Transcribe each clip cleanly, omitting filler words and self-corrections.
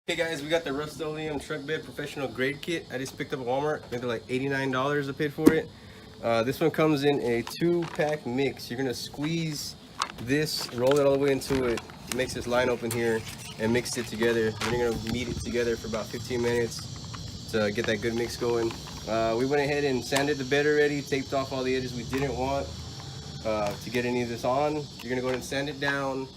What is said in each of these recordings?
Hey guys, we got the Rust-Oleum truck bed professional grade kit. I just picked up at Walmart. I think they're like $89 I paid for it. This one comes in a 2-pack mix. You're gonna squeeze this, roll it all the way into it, makes this line open here, and mix it together. Then you're gonna knead it together for about 15 minutes to get that good mix going. We went ahead and sanded the bed already, taped off all the edges we didn't want to get any of this on. You're gonna go ahead and sand it down.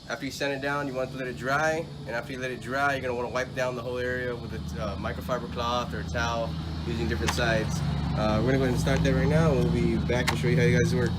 After you sand it down, you want to let it dry, and after you let it dry, you're going to want to wipe down the whole area with a microfiber cloth or a towel using different sides. We're going to go ahead and start that right now, and we'll be back to show you how you guys work.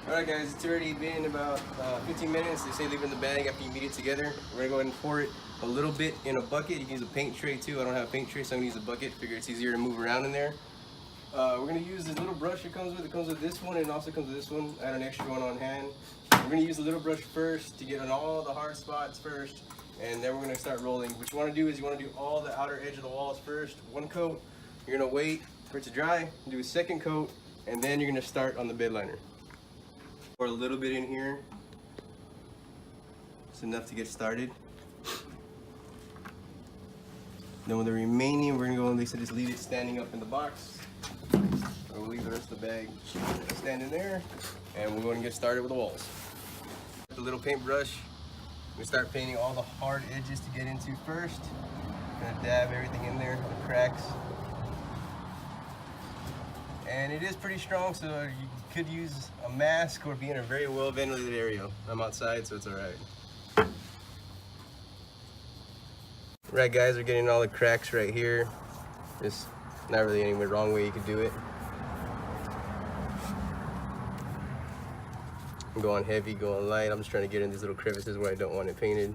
Alright guys, it's already been about 15 minutes. They say leave it in the bag after you knead it together. We're going to go ahead and pour it a little bit in a bucket. You can use a paint tray too. I don't have a paint tray, so I'm going to use a bucket. Figure it's easier to move around in there. We're going to use this little brush it comes with. It comes with this one and it also comes with this one. I had an extra one on hand. We're going to use the little brush first to get on all the hard spots first, and then we're going to start rolling. What you want to do is you want to do all the outer edge of the walls first. One coat. You're going to wait for it to dry, do a second coat, and then you're going to start on the bed liner. Pour a little bit in here. It's enough to get started. Then with the remaining, we're gonna go and just leave it standing up in the box. Or we'll leave the rest of the bag standing there, and we'll go and get started with the walls. The little paintbrush, we start painting all the hard edges to get into first. Gonna dab everything in there, the cracks. And it is pretty strong, so you could use a mask or be in a very well ventilated area. I'm outside, so it's alright. Right guys, we're getting all the cracks right here. There's not really any wrong way you could do it. I'm going heavy, going light. I'm just trying to get in these little crevices where I don't want it painted.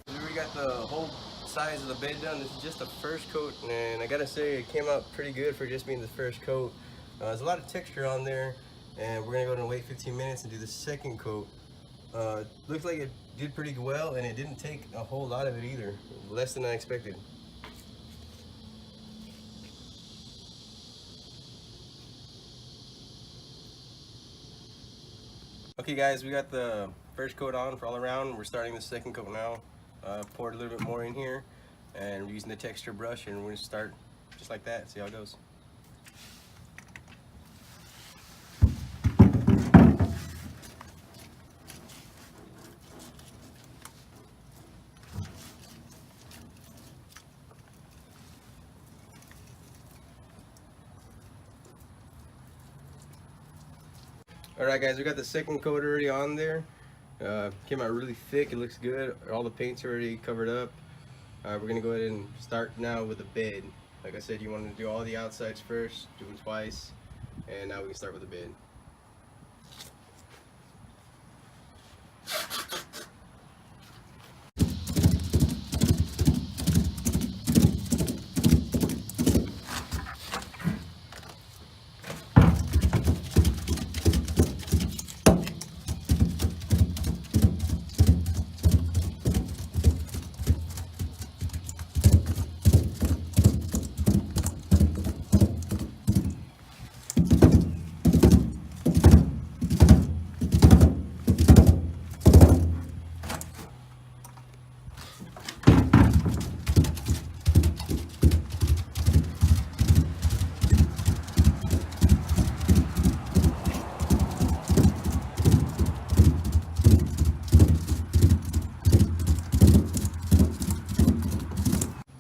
We got the whole size of the bed done. This is just the first coat, and I gotta say it came out pretty good for just being the first coat. There's a lot of texture on there, and we're gonna go ahead and wait 15 minutes and do the second coat. Looks like it did pretty well, and it didn't take a whole lot of it either. Less than I expected. Okay guys, we got the first coat on for all around. We're starting the second coat now. Poured a little bit more in here, and we're using the texture brush, and we're going to start just like that, see how it goes. Alright guys, we got the second coat already on there. Came out really thick, it looks good. All the paint's already covered up. We're gonna go ahead and start now with the bed. Like I said, you want to do all the outsides first, do them twice, and now we can start with the bed.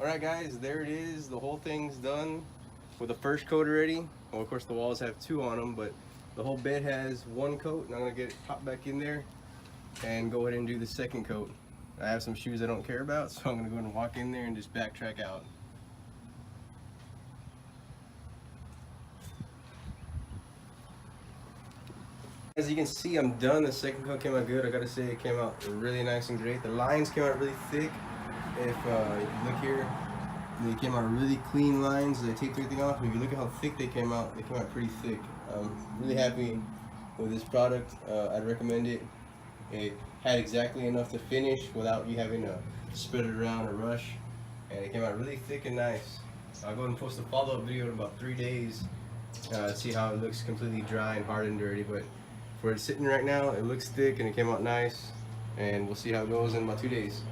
Alright guys, there it is. The whole thing's done with the first coat already. Well, of course the walls have 2 on them, but the whole bed has 1 coat, and I'm going to get it popped back in there and go ahead and do the second coat. I have some shoes I don't care about, so I'm going to go ahead and walk in there and just backtrack out. As you can see, I'm done. The second coat came out good. I gotta say it came out really nice and great. The lines came out really thick. If you look here, they came out really clean lines. I taped everything off. If you look at how thick they came out pretty thick. I'm really happy with this product. I'd recommend it. It had exactly enough to finish without you having to spread it around or rush, and it came out really thick and nice. I'll go ahead and post a follow-up video in about 3 days, see how it looks completely dry and hard and dirty. But for it sitting right now, it looks thick and it came out nice, and we'll see how it goes in about 2 days.